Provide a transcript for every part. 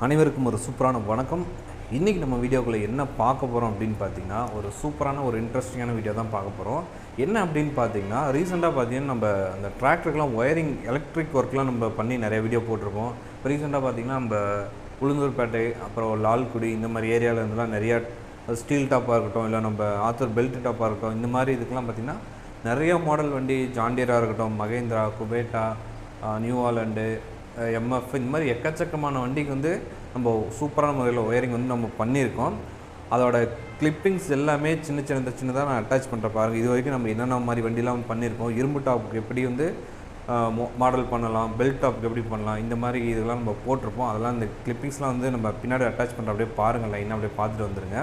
அனைவருக்கும் ஒரு சூப்பரான வணக்கம். இன்றைக்கி நம்ம வீடியோக்குள்ளே என்ன பார்க்க போகிறோம் அப்படின்னு பார்த்தீங்கன்னா, ஒரு சூப்பரான ஒரு இன்ட்ரெஸ்டிங்கான வீடியோ தான் பார்க்க போகிறோம். என்ன அப்படின்னு பார்த்தீங்கன்னா, ரீசெண்டாக பார்த்தீங்கன்னா நம்ம அந்த டிராக்டருக்கெலாம் ஒயரிங் எலக்ட்ரிக் ஒர்க்லாம் நம்ம பண்ணி நிறைய வீடியோ போட்டிருப்போம். இப்போ ரீசெண்டாக பார்த்தீங்கன்னா நம்ம உளுந்தூர்பேட்டை, அப்புறம் லால்குடி இந்த மாதிரி ஏரியாவில் இருந்தெல்லாம் நிறையா ஸ்டீல் டாப்பாக இருக்கட்டும், இல்லை நம்ம ஆத்தூர் பெல்ட் டாப்பாக இருக்கட்டும், இந்த மாதிரி இதுக்கெலாம் பார்த்திங்கன்னா நிறைய மாடல் வண்டி, ஜாண்டியராக இருக்கட்டும், Mahindra, Kubota, New Holland, MF, இந்த மாதிரி எக்கச்சக்கமான வண்டிக்கு வந்து நம்ம சூப்பரான முறையில் ஒயரிங் வந்து நம்ம பண்ணியிருக்கோம். அதோட கிளிப்பிங்ஸ் எல்லாமே சின்னதாக நான் அட்டாச் பண்ணுற பாருங்கள். இது வரைக்கும் நம்ம என்னென்ன மாதிரி வண்டிலாம் பண்ணியிருக்கோம், இரும்பு டாப்புக்கு எப்படி வந்து மாடல் பண்ணலாம், பெல்ட் டாப்புக்கு எப்படி பண்ணலாம், இந்த மாதிரி இதெல்லாம் நம்ம போட்டிருப்போம். அதெல்லாம் இந்த கிளிப்பிங்ஸ்லாம் வந்து நம்ம பின்னாடி அட்டாச் பண்ணுற அப்படியே பாருங்கள், லைனாக அப்படியே பார்த்துட்டு வந்துடுங்க.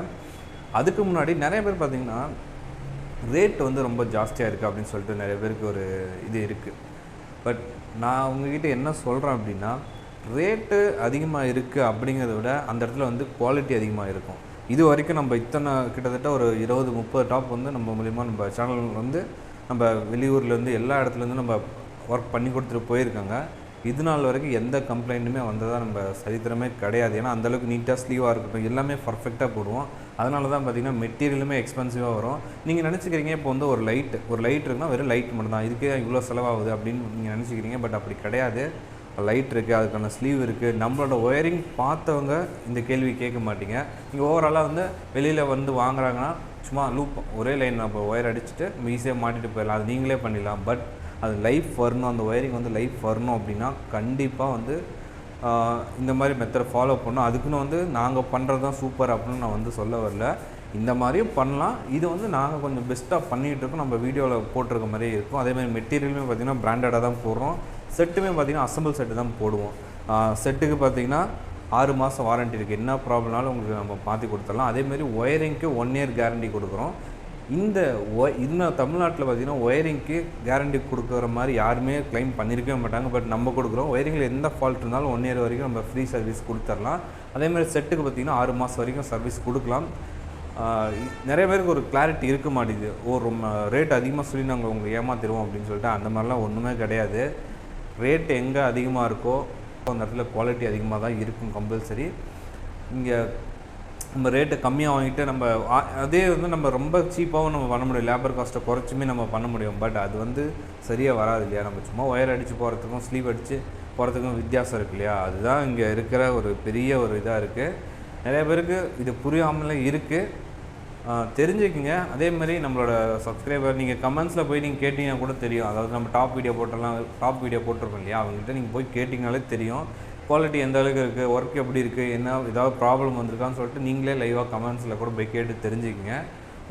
அதுக்கு முன்னாடி நிறைய பேர் பார்த்திங்கன்னா ரேட் வந்து ரொம்ப ஜாஸ்தியாக இருக்குது அப்படின்னு சொல்லிட்டு நிறைய பேருக்கு ஒரு இது இருக்குது. பட் நான் உங்ககிட்ட என்ன சொல்கிறேன் அப்படின்னா, ரேட்டு அதிகமாக இருக்குது அப்படிங்கிறத விட அந்த இடத்துல வந்து குவாலிட்டி அதிகமாக இருக்கும். இது வரைக்கும் நம்ம கிட்டத்தட்ட ஒரு 20-30 டாப் வந்து நம்ம மூலிமா நம்ம சேனல் வந்து நம்ம வெளியூர்லேருந்து எல்லா இடத்துலேருந்து நம்ம ஒர்க் பண்ணி கொடுத்துட்டு போயிருக்காங்க. இது நாள் வரைக்கும் எந்த கம்ப்ளைண்ட்டுமே வந்ததாக நம்ம சரித்திரமே கிடையாது. ஏன்னா அந்தளவுக்கு நீட்டாக ஸ்லீவாக இருக்கட்டும் எல்லாமே பர்ஃபெக்டாக போடுவோம். அதனால தான் பார்த்திங்கன்னா மெட்டீரியலுமே எக்ஸ்பென்சிவாக வரும். நீங்கள் நினச்சிக்கிறீங்க இப்போ வந்து ஒரு லைட் இருக்குன்னா வெறும் லைட் மட்டும் தான், இதுக்கே இவ்வளோ செலவாகுது அப்படின்னு நீங்கள் நினச்சிக்கிறீங்க. பட் அப்படி கிடையாது. லைட் இருக்குது, அதுக்கான ஸ்லீவ் இருக்குது. நம்மளோட ஒயரிங் பார்த்தவங்க இந்த கேள்வி கேட்க மாட்டீங்க. நீங்கள் ஓவராலாக வந்து வெளியில் வந்து வாங்குறாங்கன்னா சும்மா லூப் ஒரே லைன் நம்ம ஒயர் அடிச்சுட்டு ஈஸியாக மாட்டிட்டு போயிடலாம், அது நீங்களே பண்ணிடலாம். பட் அது லைஃப் வரணும், அந்த ஒயரிங் வந்து லைஃப் வரணும் அப்படின்னா கண்டிப்பாக வந்து இந்த மாதிரி மெத்தட் ஃபாலோ பண்ணணும். அதுக்குன்னு வந்து நாங்கள் பண்ணுறது தான் சூப்பர் அப்படின்னு நான் வந்து சொல்ல வரல. இந்த மாதிரியும் பண்ணலாம். இது வந்து நாங்கள் கொஞ்சம் பெஸ்ட்டாக பண்ணிகிட்ருக்கோம், நம்ம வீடியோவில் போட்டிருக்க மாதிரியே இருக்கும். அதேமாதிரி மெட்டீரியலுமே பார்த்திங்கன்னா பிராண்டடாக தான் போடுறோம். செட்டுமே பார்த்திங்கன்னா அசம்பிள் செட்டு தான் போடுவோம். செட்டுக்கு பார்த்திங்கன்னா 6 மாதம் வாரண்ட்டி இருக்குது. என்ன ப்ராப்ளம்னாலும் உங்களுக்கு நம்ம மாற்றி கொடுத்துடலாம். அதேமாதிரி ஒயரிங்க்கு 1 இயர் கேரண்டி கொடுக்குறோம். இன்னும் தமிழ்நாட்டில் பார்த்திங்கன்னா ஒயரிங்க்கு கேரண்டி கொடுக்குற மாதிரி யாருமே கிளைம் பண்ணியிருக்கவே மாட்டாங்க. பட் நம்ம கொடுக்குறோம். ஒயரிங்கில் எந்த ஃபால்ட் இருந்தாலும் 1 இயர் வரைக்கும் நம்ம ஃப்ரீ சர்வீஸ் கொடுத்துடலாம். அதேமாதிரி செட்டுக்கு பார்த்திங்கன்னா 6 மாதம் வரைக்கும் சர்வீஸ் கொடுக்கலாம். நிறைய பேருக்கு ஒரு கிளாரிட்டி இருக்க மாட்டேங்குது. ரொம்ப ரேட் அதிகமாக சொல்லி நாங்கள் உங்களுக்கு ஏமாத்திடுவோம் அப்படின்னு சொல்லிட்டு. அந்த மாதிரிலாம் ஒன்றுமே கிடையாது. ரேட் எங்கே அதிகமாக இருக்கோ அந்த இடத்துல குவாலிட்டி அதிகமாக தான் இருக்கும் கம்பல்சரி. இங்கே நம்ம ரேட்டு கம்மியாக வாங்கிட்டு நம்ம அதே வந்து நம்ம ரொம்ப சீப்பாகவும் நம்ம பண்ண முடியும், லேபர் காஸ்ட்டை குறைச்சுமே நம்ம பண்ண முடியும். பட் அது வந்து சரியாக வராது இல்லையா. நம்ம சும்மா ஒயர் அடித்து போகிறதுக்கும் ஸ்லீவ் அடித்து போகிறதுக்கும் வித்தியாசம் இருக்கு இல்லையா. அதுதான் இங்கே இருக்கிற ஒரு பெரிய ஒரு இதாக இருக்குது. நிறைய பேருக்கு இது புரியாமலே இருக்குது. தெரிஞ்சுக்குங்க. அதேமாதிரி நம்மளோட சப்ஸ்கிரைபர் நீங்கள் கமெண்ட்ஸில் போய் நீங்கள் கேட்டிங்கன்னா கூட தெரியும். அதாவது நம்ம டாப் வீடியோ போட்டிருக்கோம் இல்லையா, அவங்ககிட்ட நீங்கள் போய் கேட்டிங்கனாலே தெரியும் குவாலிட்டி எந்த அளவுக்கு இருக்குது, ஒர்க் எப்படி இருக்குது, என்ன ஏதாவது ப்ராப்ளம் வந்திருக்கான்னு சொல்லிட்டு நீங்களே லைவாக கமெண்ட்ஸில் கூட போய் கேட்டு தெரிஞ்சுக்கிங்க.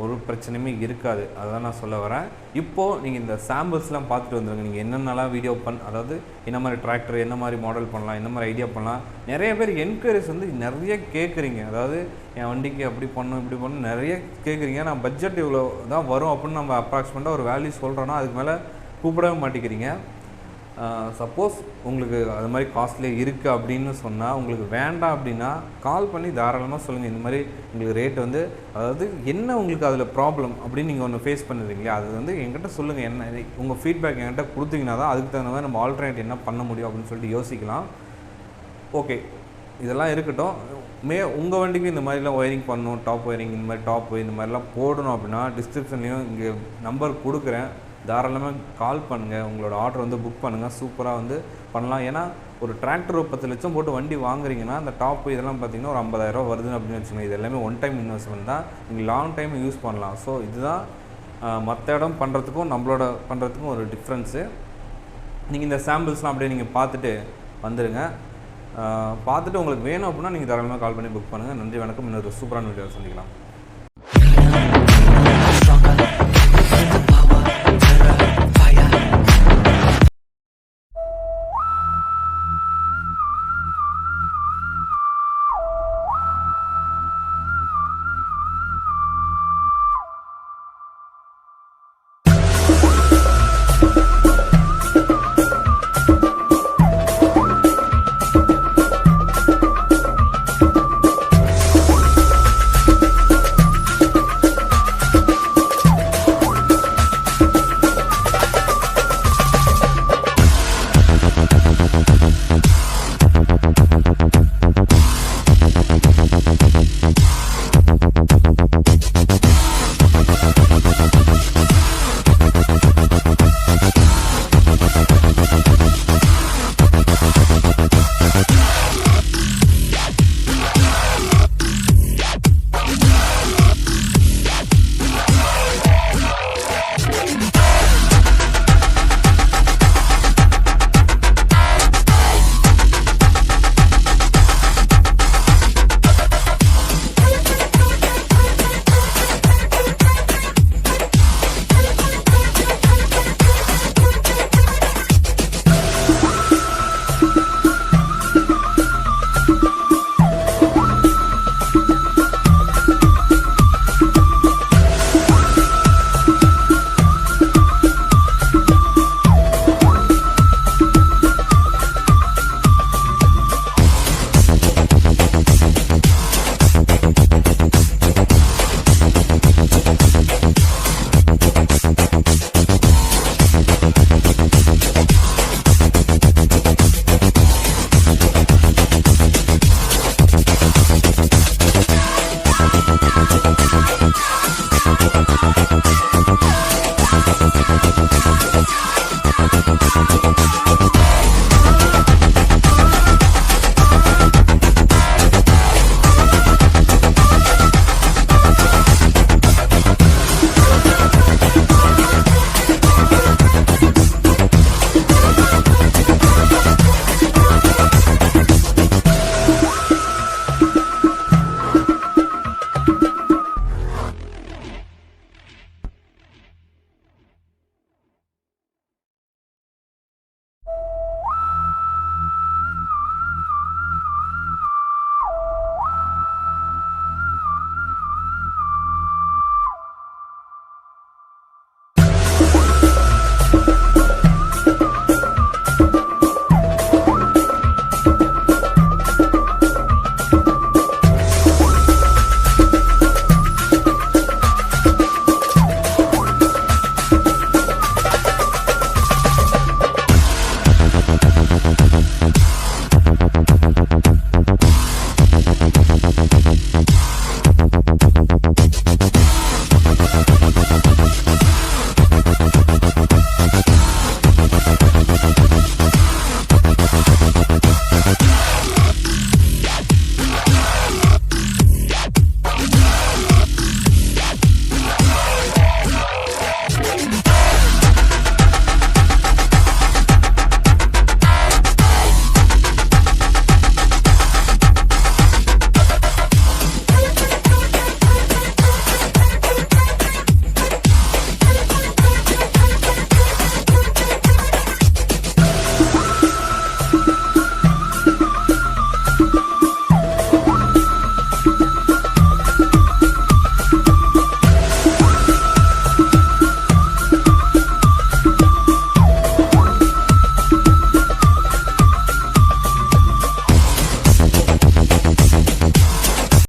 ஒரு பிரச்சனையுமே இருக்காது. அதுதான் நான் சொல்ல வரேன். இப்போது நீங்கள் இந்த சாம்பிள்ஸ்லாம் பார்த்துட்டு வந்துடுங்க. நீங்கள் என்னென்னலாம் வீடியோ அதாவது என்ன மாதிரி டிராக்டர், என்ன மாதிரி மாடல் பண்ணலாம், என்ன மாதிரி ஐடியா பண்ணலாம். நிறைய பேர் என்கொயரிஸ் வந்து நிறைய கேட்குறீங்க. அதாவது என் வண்டிக்கு அப்படி பண்ணணும் இப்படி பண்ணணும் நிறைய கேட்குறீங்க. நான் பட்ஜெட் இவ்வளோ தான் வரும் அப்படின்னு நம்ம அப்ராக்சிமேட்டாக ஒரு வேல்யூ சொல்கிறோன்னா அதுக்கு மேலே கூப்பிடவே மாட்டேங்கிறீங்க. சப்போஸ் உங்களுக்கு அது மாதிரி காஸ்ட்லியாக இருக்குது அப்படின்னு சொன்னால், உங்களுக்கு வேண்டாம் அப்படின்னா கால் பண்ணி தாராளமாக சொல்லுங்கள். இந்த மாதிரி உங்களுக்கு ரேட் வந்து அதாவது என்ன உங்களுக்கு அதில் ப்ராப்ளம் அப்படின்னு நீங்கள் ஒன்று ஃபேஸ் பண்ணுறீங்களா, அது வந்து என்கிட்ட சொல்லுங்கள். என்ன உங்கள் ஃபீட்பேக் என்கிட்ட கொடுத்தீங்கன்னா தான் அதுக்கு தகுந்த மாதிரி நம்ம ஆல்டர்னேட் என்ன பண்ண முடியும் அப்படின்னு சொல்லிட்டு யோசிக்கலாம். ஓகே, இதெல்லாம் இருக்கட்டும். உங்கள் வண்டிக்கு இந்த மாதிரிலாம் ஒயரிங் பண்ணணும், டாப் ஒயரிங் இந்த மாதிரி டாப்பு இந்த மாதிரிலாம் போடணும் அப்படின்னா டிஸ்கிரிப்ஷன்லேயும் இங்கே நம்பர் கொடுக்குறேன். தாராளமாக கால் பண்ணுங்கள். உங்களோட ஆர்டர் வந்து புக் பண்ணுங்கள். சூப்பராக வந்து பண்ணலாம். ஏன்னா ஒரு டிராக்டர் 10 லட்சம் போட்டு வண்டி வாங்குறீங்கன்னா அந்த டாப்பு இதெல்லாம் பார்த்திங்கன்னா ஒரு 50,000 வருது அப்படின்னு வச்சுக்கோங்க. இது எல்லாமே ஒன் டைம் இன்வெஸ்ட்மெண்ட் தான். நீங்கள் லாங் டைம் யூஸ் பண்ணலாம். ஸோ இதுதான் மற்ற இடம் பண்ணுறதுக்கும் நம்மளோட பண்ணுறதுக்கும் ஒரு டிஃப்ரென்ஸு. நீங்கள் இந்த சாம்பிள்ஸ்லாம் அப்படியே நீங்கள் பார்த்துட்டு வந்துடுங்க. பார்த்துட்டு உங்களுக்கு வேணும் அப்படின்னா நீங்கள் தாராளமாக கால் பண்ணி புக் பண்ணுங்கள். நன்றி, வணக்கம். இன்னொரு சூப்பரான வீடியோவில் சந்திக்கலாம்.